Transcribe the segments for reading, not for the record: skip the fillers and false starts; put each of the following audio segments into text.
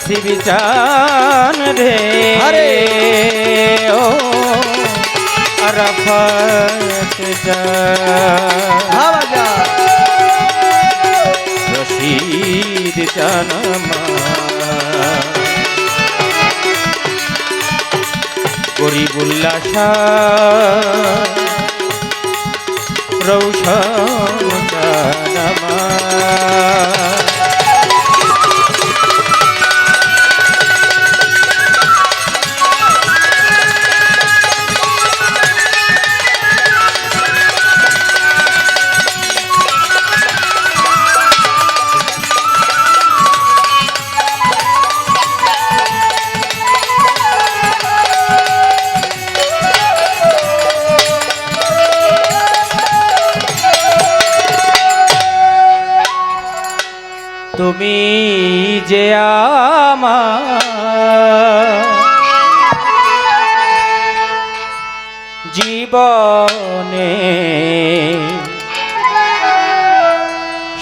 হাসি বিচান রে হরে ও আরাফাত রশিদ জানামা গরিবুল্লাহ শাহ রৌশন জানামা তুমি যে আমার জীবনে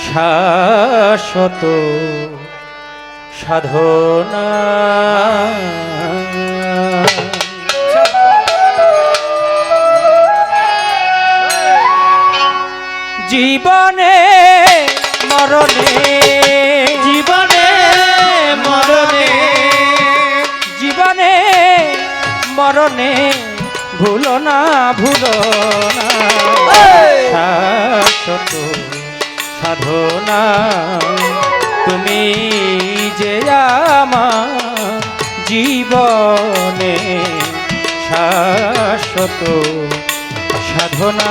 শাশ্বত সাধনা জীবনে মরণে জীবনে মরণে জীবনে মরণে ভুলো না শাশ্বত সাধনা তুমি যে আমার জীবনে শাশ্বত সাধনা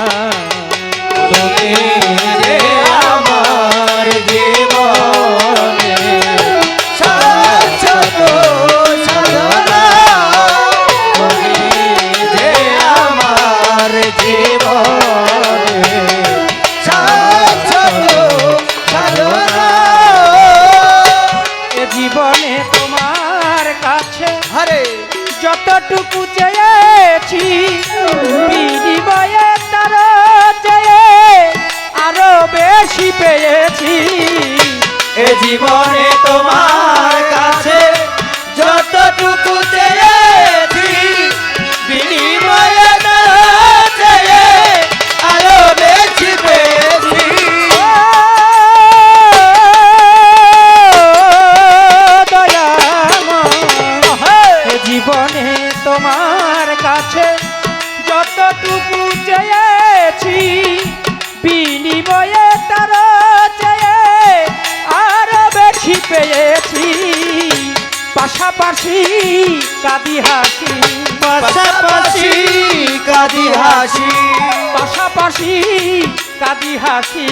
তুমি যে আমার জীবনে শাশ্বত সাধনা তুমি যে আমার জীবনে শাশ্বত সাধনা এ জীবনে তোমার কাছে হরে যতটুকু চেয়েছি বিনিময়ে তার চেয়ে আরো বেশি পেয়েছি এ জীবনে তোমার কাছে যতটুকু চেয়েছি বিনিময়ে তার চেয়ে আরো বেশি পেয়েছি দয়াময় জীবনে তোমার কাছে যতটুকু চেয়েছি বিনিময়ে তার চেয়ে আরো বেশি পেয়েছি পাশাপাশি কাঁদি হাসি পাশাপাশি কাঁদি হাসি পাশাপাশি কাঁদি হাসি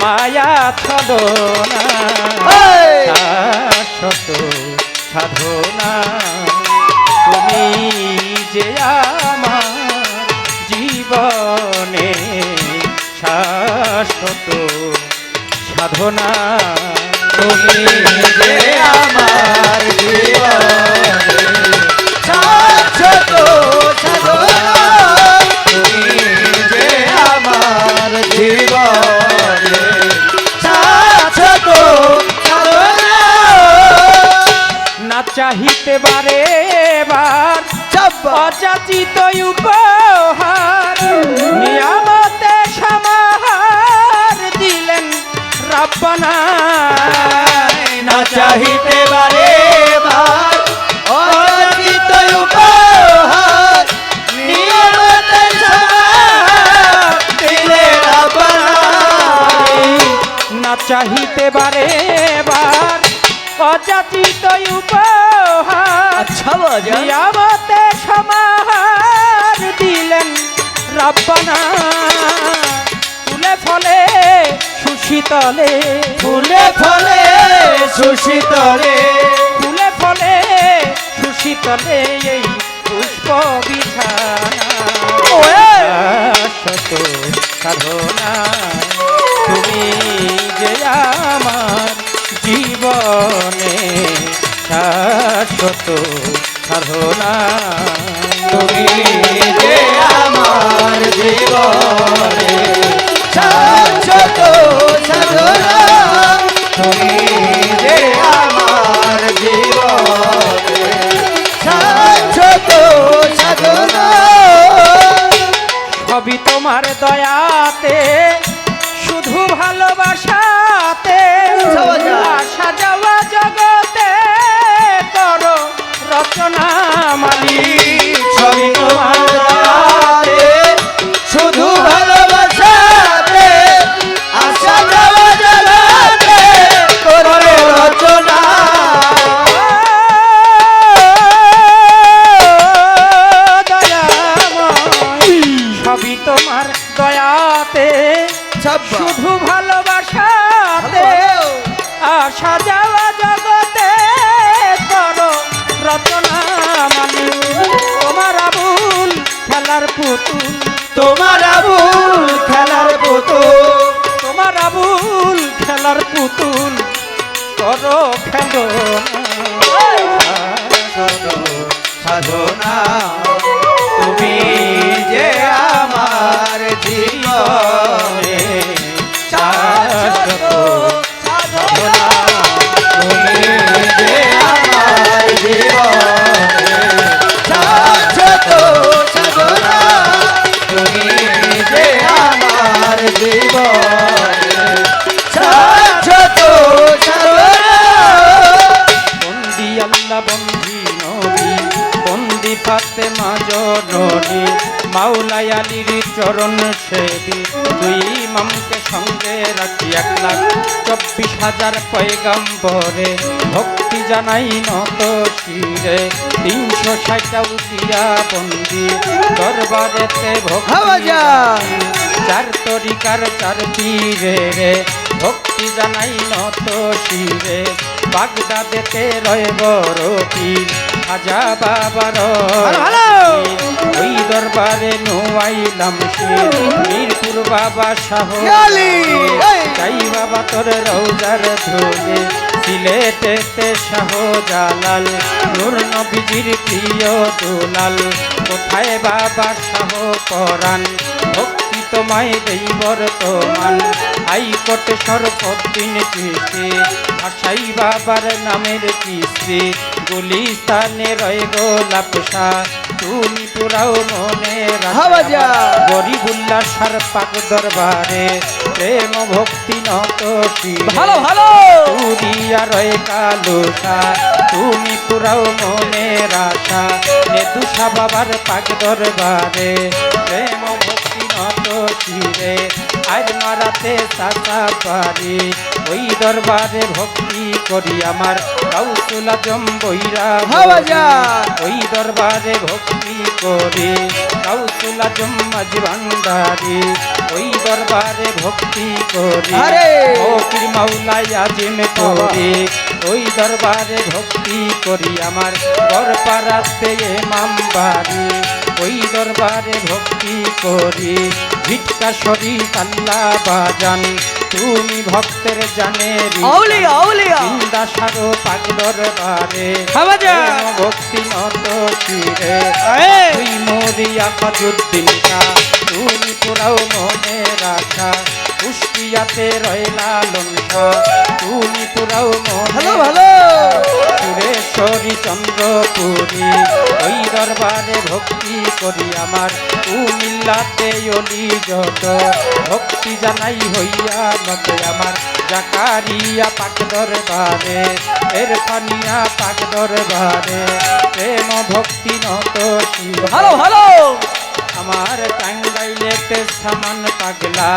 মায়া ছলনা শাশ্বত সাধনা তুমি যে আমার জীবনে শাশ্বত সাধনা তুমি যে আমার জীবনে শাশ্বত সাধনা তুমি যে আমার জীবনে শাশ্বত সাধনা না চাহিতে বারে বার অযাচিত উপহার নিয়ামতে সমাহার দিলেন রব্বানা না চাহিতে বারে বার অযাচিত উপহার নিয়ামতে সমাহার দিলেন রব্বানা না চাহিতে বারে বার অযাচিত উপহার নিয়ামতে সমাহার দিলেন রাব্বানা ফুলে ফলে সুশীতলে ফুলে ফলে সুশীতলে ফুলে ফলে সুশীতলে এই পুষ্প বিছানা শত সাধনা তুমি যে আমার জীবনে শাশ্বত সাধনা তুমি যে আমার জীবনে শাশ্বত সাধনা তুমি যে আমার জীবনে শাশ্বত সাধনা সবই তোমার দয়াতে শুধু ভালোবাসাতে আসা যাওয়া জগতে করো রচনা মালিক সবই তোমার দয়াতে শুধু ভালোবাসাতে আসা যাওয়া জগতে করে রচনা দয়াময় সবই তোমার দয়াতে শুধু ভালোবাসাতে আসা যাওয়া জগতে করো রচনা মালিক তোমার আবুল খেলার পুতুল তোমার আবুল খেলার পুতুল তোমার আবুল খেলার পুতুল করো খেলো সাধনা তুমি যে আমার জীবনে শাশ্বত সাধনা তুমি যে আমার জীবনে শাশ্বত সাধনা তুমি যে আমার জীবনে শাশ্বত সাধনা বন্দি আল্লাহ বন্দি নবী বন্দি ফাতেমা জননী মাওলাই আলীর চরণ সেবী দুই ইমামকে সঙ্গে রাখি 1,24,000 পয়গাম্বরে ভক্তি জানাই নত শিরে 360 উজিয়া বন্দি দরবারেতে ভক্তি চার তরিকার চার পীরে রে ভক্তি জানাই নত শিরে বাগদাদেতে রয় বড় পীর খাজা বাবার ওই দরবারে নোয়াইলাম শির মিরপুর বাবা শাহ চাই বাবা তোর রৌজার ধরে সিলেটেতে শাহ জালাল নূর নবীজির প্রিয় দুলাল কোথায় বাবা শাহ পরাণ ভক্তি তোমায় দেই বর্তমান হাইকোর্টে সরপদ্দিন কৃষ্টি আশাই বাবার নামের কৃষ্টি গুলিস্তানে রয় গোলাপ শাহ তুমি পুরাও মনে রাখা গরিবুল্লাহ সার পাক দরবারে প্রেম ভক্তি নত ভালো ভালো তুরিয়া রয় কালো শাহ তুমি পুরাও মনে রাখা নেতুষা বাবার পাক দরবারে প্রেম ভক্তি নত শিরে আজ মারাতে চাচা পারি ওই দরবারে ভক্তি করি আমার কাউসুল আজম বৈরা ওই দরবারে ভক্তি করি কাউসুল আজম মাঝ ভান্ডারি ওই দরবারে ভক্তি করি ফকির মাওলাই আজিম করি ওই দরবারে ভক্তি করি আমার বরপাড়াতে ইমাম বাড়ি ওই দরবারে ভক্তি করি ভিক্ষা শরীফ আল্লাহ বাজান তুমি ভক্তের জানের আউলিয়া আউলিয়া জিন্দা সারো পাক দরবারে ভক্তি নত শিরে তুই মরিয়া ফাজুদ্দিন কা তুমি পুরাও মনে রাখা কুষ্টিয়াতে রয়লা লঙ্কা তুমি পুরাও মনে ভালো সুরেশ্বরী চন্দ্রপুরী ওই দরবারে ভক্তি করি আমার কুমিল্লাতে অলি যত ভক্তি জানাই হইয়া নত আমার জাকারিয়া পাক দরবারে এরফানিয়া পাক দরবারে প্রেম ভক্তি নত ভালো ভালো আমার টাঙ্গাইলেতে সামান পাগলা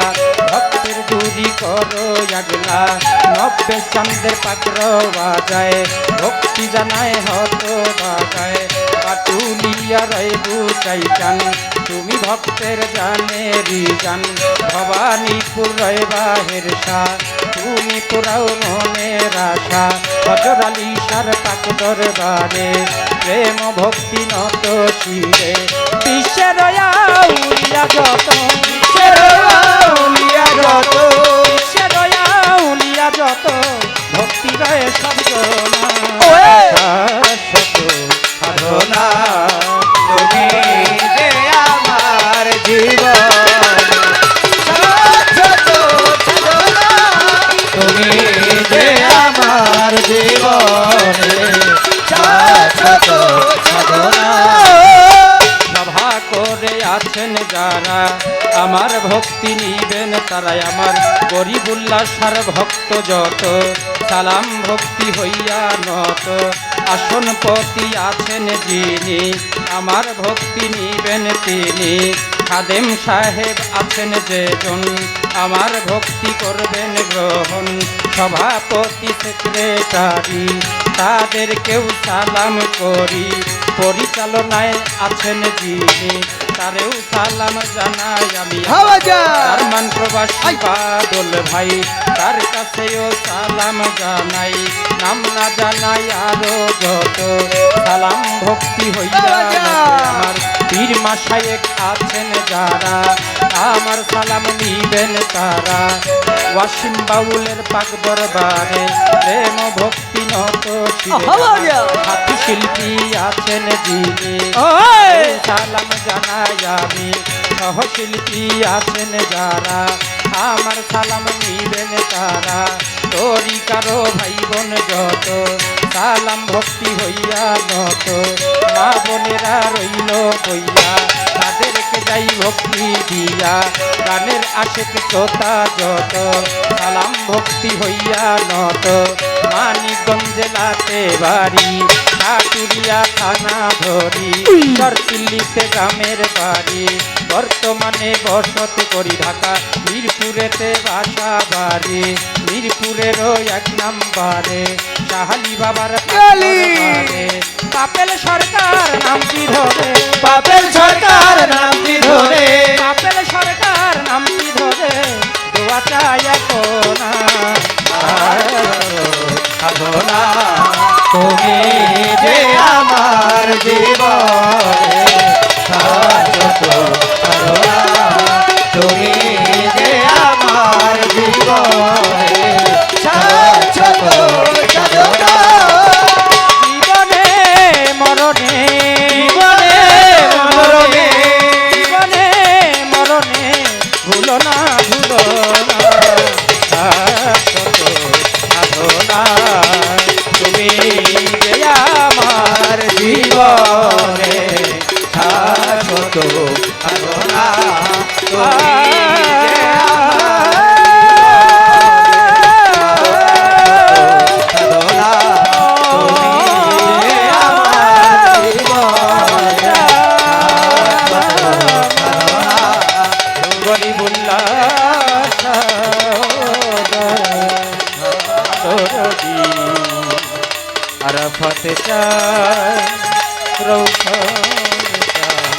ভক্তের দূরি করো আগলা 90 চাঁদের পাত্র বাজায় ভক্তি জানায় হত বাজায় পাটুলিয়া রয় বুচাই চান তুমি ভক্তের জানেরি জান ভবানীপুর রয় বাহের শাহ তুমি পুরাও মনের আশা হজর আলী সার পাক দরবারে প্রেম ভক্তি নত শিরে বিশ্বের আউলিয়া যত বিশ্বের আউলিয়া যত বিশ্বের আউলিয়া যত ভক্তি রয়ে সব ওয়ে! শাশ্বত সাধনা তুমি যে আমার জীবন শাশ্বত সাধনা তুমি যে আমার জীবনে শাশ্বত সাধনা সভা করে আছেন যারা আমার ভক্তি নিবেন তারাই আমার গরিবুল্লাহ সার ভক্ত যত সালাম ভক্তি হইয়া নত আসনপতি আছেন যিনি আমার ভক্তি নিবেন তিনি খাদেম সাহেব আছেন যেজন আমার ভক্তি করবেন গ্রহণ সভাপতি সেক্রেটারি তাদেরকেও সালাম করি পরিচালনায় আছেন যিনি তারেও সালাম জানাই আমি হাওয়া যা জার্মান প্রবাসী বাদল ভাই তার কাছেও সালাম জানাই নাম না জানাই আরো যত সালাম ভক্তি হইয়া আমার পীর মাশায়েখ আছেন যারা আমার সালাম নিবেন তারা ওয়াসিম বাউলের পাক দরবারে প্রেম ভক্তি নত শিরে হাতি শিল্পী আছেন যিনি সালাম জানাই আমি সহশিল্পী আছেন যারা আমার সালাম নিবেন তারা তোরি কারো ভাই বোন যত সালাম ভক্তি হইয়া নত মা বোনেরা রইল কইয়া তাদেরকে যাই ভক্তি দিয়া গানের আশেক শ্রোতা যত সালাম ভক্তি হইয়া নত মানিকগঞ্জ জেলাতে বাড়ি ঠাকুরিয়া থানা ধরি চরচিল্লিতে গ্রামের বাড়ি বর্তমানে বসত করি ঢাকা মিরপুরেতে বাসা বাড়ি মিরপুরেরও 1 নম্বরে শাহালি বাবার দরবারে পাপেল সরকার নামটি ধরে পাপেল সরকার নামটি ধরে পাপেল সরকার নামটি ধরে দোয়া চাই এখন সাধনা তুমি যে আমার জীবনে শাশ্বত সাধনা তুমি যে আমার জীবনে শাশ্বত সাধনা জীবনে মরণে জীবনে মরণে জীবনে মরণে ভুলো না শাশ্বত সাধনা তুমি যে আমার জীবনে শাশ্বত সাধনা তুমি যে সাধনা তুমি যে আমার জীবনে শাশ্বত সাধনা গরিবুল্লাহ আরাফাত চায় রৌশন চায়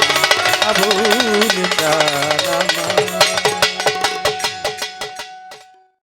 আবুল চায়